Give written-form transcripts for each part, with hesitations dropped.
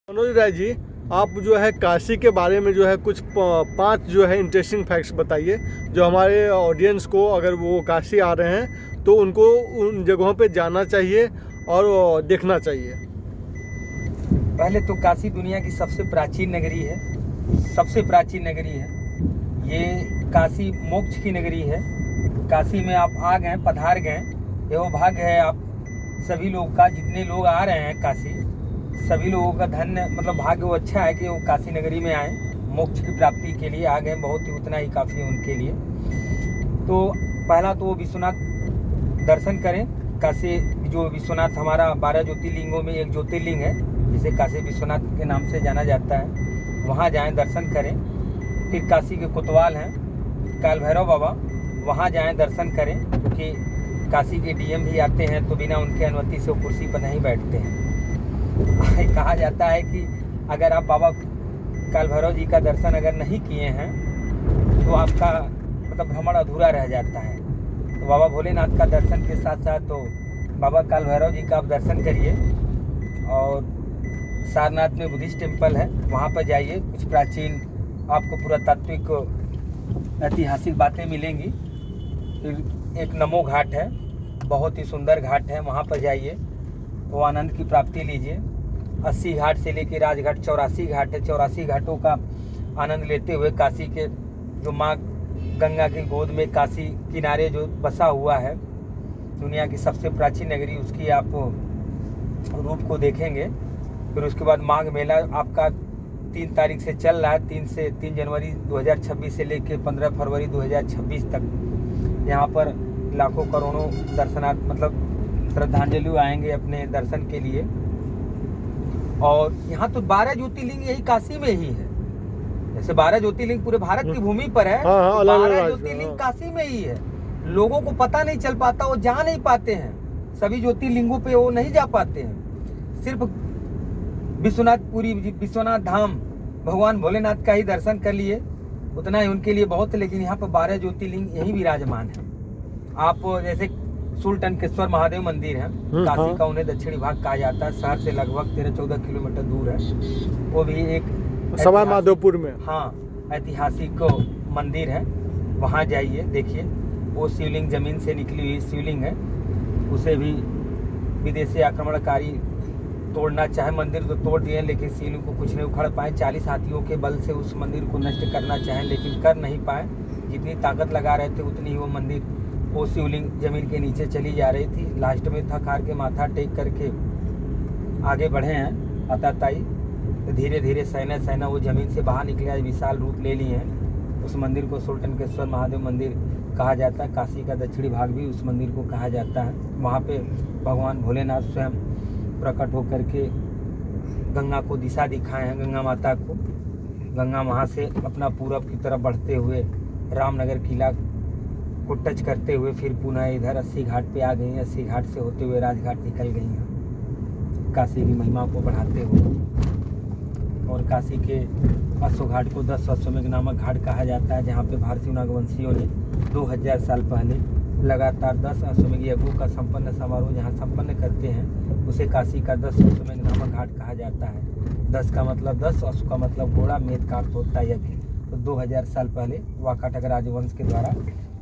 मनोज राय जी, आप जो है काशी के बारे में जो है कुछ 5 जो है इंटरेस्टिंग फैक्ट्स बताइए, जो हमारे ऑडियंस को, अगर वो काशी आ रहे हैं तो उनको उन जगहों पे जाना चाहिए और देखना चाहिए। पहले तो काशी दुनिया की सबसे प्राचीन नगरी है, सबसे प्राचीन नगरी है ये। काशी मोक्ष की नगरी है। काशी में आप आ गए, पधार गए, ये भाग्य है आप सभी लोग का। जितने लोग आ रहे हैं काशी, सभी लोगों का धन्य मतलब भाग्य वो अच्छा है कि वो काशी नगरी में आए, मोक्ष की प्राप्ति के लिए आ गए। बहुत ही उतना ही काफ़ी है उनके लिए। तो पहला तो विश्वनाथ दर्शन करें। काशी जो विश्वनाथ हमारा 12 ज्योतिर्लिंगों में एक ज्योतिर्लिंग है, जिसे काशी विश्वनाथ के नाम से जाना जाता है। वहाँ जाएं, दर्शन करें। फिर काशी के कोतवाल हैं काल भैरव बाबा, वहाँ जाएं, दर्शन करें, क्योंकि काशी के डीएम भी आते हैं तो बिना उनके अनुमति से वो कुर्सी पर नहीं बैठते हैं। कहा जाता है कि अगर आप बाबा काल भैरव जी का दर्शन अगर नहीं किए हैं तो आपका मतलब भ्रमण अधूरा रह जाता है। तो बाबा भोलेनाथ का दर्शन के साथ साथ तो बाबा काल भैरव जी का आप दर्शन करिए। और सारनाथ में बुद्धिस्ट टेम्पल है, वहाँ पर जाइए। कुछ प्राचीन आपको पुरातात्विक ऐतिहासिक बातें मिलेंगी। फिर एक नमो घाट है, बहुत ही सुंदर घाट है, वहाँ पर जाइए, वो आनंद की प्राप्ति लीजिए। 80 घाट से लेकर राजघाट 84 घाट है। 84 घाटों का आनंद लेते हुए काशी के जो माँ गंगा की गोद में काशी किनारे जो बसा हुआ है, दुनिया की सबसे प्राचीन नगरी, उसकी आप रूप को देखेंगे। फिर उसके बाद माघ मेला आपका 3 तारीख से चल रहा है, 3 जनवरी 2026 से लेकर 15 फरवरी 2026 तक। यहाँ पर लाखों करोड़ों दर्शनार्थ मतलब श्रद्धांजलि आएंगे अपने दर्शन के लिए। और यहाँ तो 12 ज्योतिर्लिंग यही काशी में ही है। जैसे 12 ज्योतिर्लिंग पूरे भारत की भूमि पर है, हाँ, तो 12 ज्योतिर्लिंग काशी में ही है। लोगों को पता नहीं चल पाता, वो जा नहीं पाते हैं, सभी ज्योतिर्लिंगों पे वो नहीं जा पाते हैं। सिर्फ विश्वनाथपुरी विश्वनाथ धाम भगवान भोलेनाथ का ही दर्शन कर लिए, उतना ही उनके लिए बहुत है। लेकिन यहाँ पर 12 ज्योतिर्लिंग यही विराजमान है। आप जैसे सुल्तानकेश्वर महादेव मंदिर है, काशी का उन्हें दक्षिणी भाग कहा जाता है। शहर से लगभग 13-14 किलोमीटर दूर है। वो भी एक सवाई माधोपुर में, हाँ, ऐतिहासिक मंदिर है। वहाँ जाइए, देखिए। वो शिवलिंग जमीन से निकली हुई शिवलिंग है, उसे भी विदेशी आक्रमणकारी तोड़ना चाहे, मंदिर तो तोड़ दिए लेकिन शिवलिंग को कुछ नहीं उखड़ पाए। 40 हाथियों के बल से उस मंदिर को नष्ट करना चाहे लेकिन कर नहीं पाए। जितनी ताकत लगा रहे थे उतनी ही वो मंदिर, वो शिवलिंग जमीन के नीचे चली जा रही थी। लास्ट में थक हार के माथा टेक करके आगे बढ़े हैं अताताई। तो धीरे धीरे सहना वो जमीन से बाहर निकले, विशाल रूप ले लिए हैं। उस मंदिर को सुल्तानकेश्वर महादेव मंदिर कहा जाता है। काशी का दक्षिणी भाग भी उस मंदिर को कहा जाता है। वहाँ पे भगवान भोलेनाथ स्वयं प्रकट होकर के गंगा को दिशा दिखाए हैं, गंगा माता को। गंगा वहाँ से अपना पूरब की तरफ बढ़ते हुए रामनगर किला को टच करते हुए फिर पुनः इधर 80 घाट पे आ गई हैं। 80 घाट से होते हुए राजघाट निकल गई हैं, काशी की महिमा को बढ़ाते हुए। और काशी के अश्वघाट को 10 अश्वमेघ नामक घाट कहा जाता है, जहाँ पे भारतीय नागवंशियों ने 2000 साल पहले लगातार 10 अश्वमेघ यज्ञों का संपन्न समारोह जहाँ संपन्न करते हैं, उसे काशी का 10 अश्वमेघ नामक घाट कहा जाता है। 10 का मतलब 10, अश्व का मतलब घोड़ा, मेद का अर्थ होता है यज्ञ। तो 2000 साल पहले वाकाटक राजवंश के द्वारा,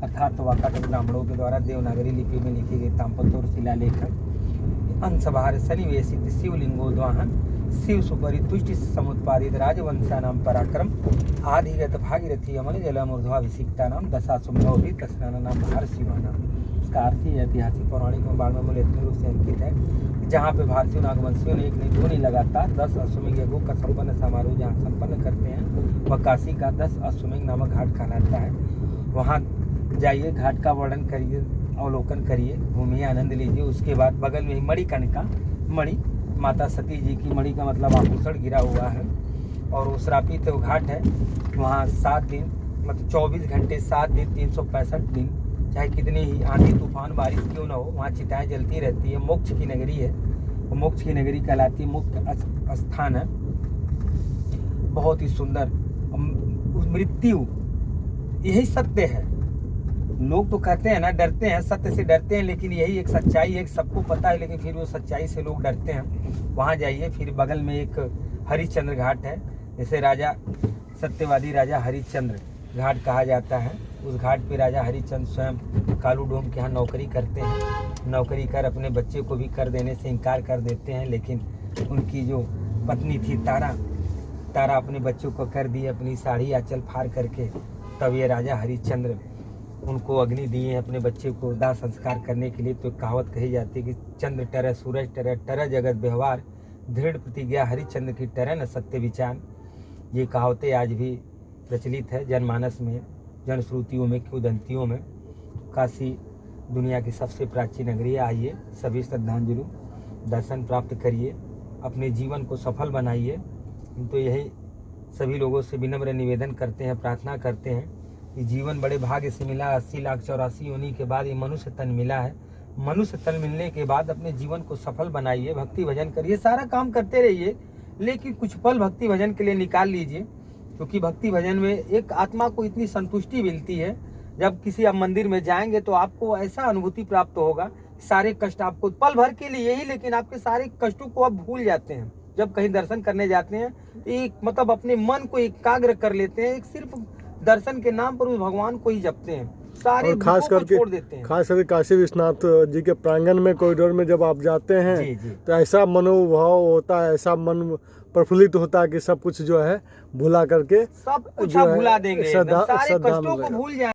अर्थात वाकाटक ब्राह्मणों के द्वारा देवनागरी लिपि में लिखी गई ताम्रपत्र और शिलालेख अंशभार सन्निवेशित शिवलिंगोद्वाहन शिव सुपरि तुष्टि समुत्पादित राजवंशानाम पराक्रम आधिगत भागीरथी अमल जलमूर्ध्वाभिषिक्ता नाम दशाश्वमेधो भी तस्नाना नाम भारती नाम। इसका अर्थ ही ऐतिहासिक पौराणिक में बाणमूल इतने रूप से अंकित है, जहाँ पे भारतीय नागवंशियों ने एक नहीं दो नहीं लगातार 10 अश्वमेघ यज्ञों का संपन्न समारोह जहाँ संपन्न करते हैं, वह काशी का 10 अश्वमेघ नामक घाट कहलाता है। वहाँ जाइए, घाट का वर्णन करिए, अवलोकन करिए, घूमिए, आनंद लीजिए। उसके बाद बगल में ही मणिकर्णिका, मणि माता सती जी की, मणि का मतलब आभूषण गिरा हुआ है, और वो श्रापित वो घाट है। वहाँ 7 दिन मतलब 24 घंटे 7 दिन 365 दिन, चाहे कितनी ही आंधी तूफान बारिश क्यों ना हो, वहाँ चिताएं जलती रहती है। मोक्ष की नगरी है, वो मोक्ष की नगरी कहलाती है, मुक्त स्थान है, बहुत ही सुंदर। मृत्यु यही सत्य है। लोग तो कहते हैं ना, डरते हैं, सत्य से डरते हैं, लेकिन यही एक सच्चाई है, सबको पता है, लेकिन फिर वो सच्चाई से लोग डरते हैं। वहाँ जाइए। फिर बगल में एक हरिश्चंद्र घाट है, जैसे राजा सत्यवादी राजा हरिश्चंद्र घाट कहा जाता है। उस घाट पे राजा हरिश्चंद्र स्वयं कालू डोम के यहाँ नौकरी करते हैं। नौकरी कर अपने बच्चे को भी कर देने से इनकार कर देते हैं, लेकिन उनकी जो पत्नी थी तारा अपने बच्चों को कर दी अपनी साड़ी आंचल फाड़ करके। तब ये राजा हरिश्चंद्र उनको अग्नि दिए अपने बच्चे को दाह संस्कार करने के लिए। तो कहावत कही जाती है कि चंद्र टरे सूरज टरे जगत व्यवहार, दृढ़ प्रतिज्ञा हरिश्चंद्र की टरे न सत्य विचार। ये कहावतें आज भी प्रचलित है जनमानस में, जनश्रुतियों में, किंवदंतियों में। काशी दुनिया की सबसे प्राचीन नगरी है। आइए सभी श्रद्धांजलि दर्शन प्राप्त करिए, अपने जीवन को सफल बनाइए। तो यही सभी लोगों से विनम्र निवेदन करते हैं, प्रार्थना करते हैं कि जीवन बड़े भाग्य से मिला। 80,84,00,000 योनि के बाद ये मनुष्य तन मिला है। मनुष्य तन मिलने के बाद अपने जीवन को सफल बनाइए, भक्ति भजन करिए, सारा काम करते रहिए, लेकिन कुछ पल भक्ति भजन के लिए निकाल लीजिए। क्योंकि भक्ति भजन में एक आत्मा को इतनी संतुष्टि मिलती है। जब किसी आप मंदिर में जाएंगे तो आपको ऐसा अनुभूति प्राप्त होगा, सारे कष्ट आपको पल भर के लिए ही, लेकिन आपके सारे कष्टों को आप भूल जाते हैं। जब कहीं दर्शन करने जाते हैं, एक मतलब अपने मन को एकाग्र कर लेते हैं, एक सिर्फ दर्शन के नाम पर उस भगवान को ही जपते हैं, सारे खास करके छोड़ देते हैं। खास करके काशी विश्वनाथ जी के प्रांगण में कॉरिडोर में जब आप जाते हैं जी। तो ऐसा मनोभाव होता है, ऐसा मन प्रफुल्लित होता है कि सब कुछ जो है भुला करके सब कुछ जो आप है भुला देंगे, श्रद्धा सारे श्रद्धा कष्टों में को भूल जाएंगे।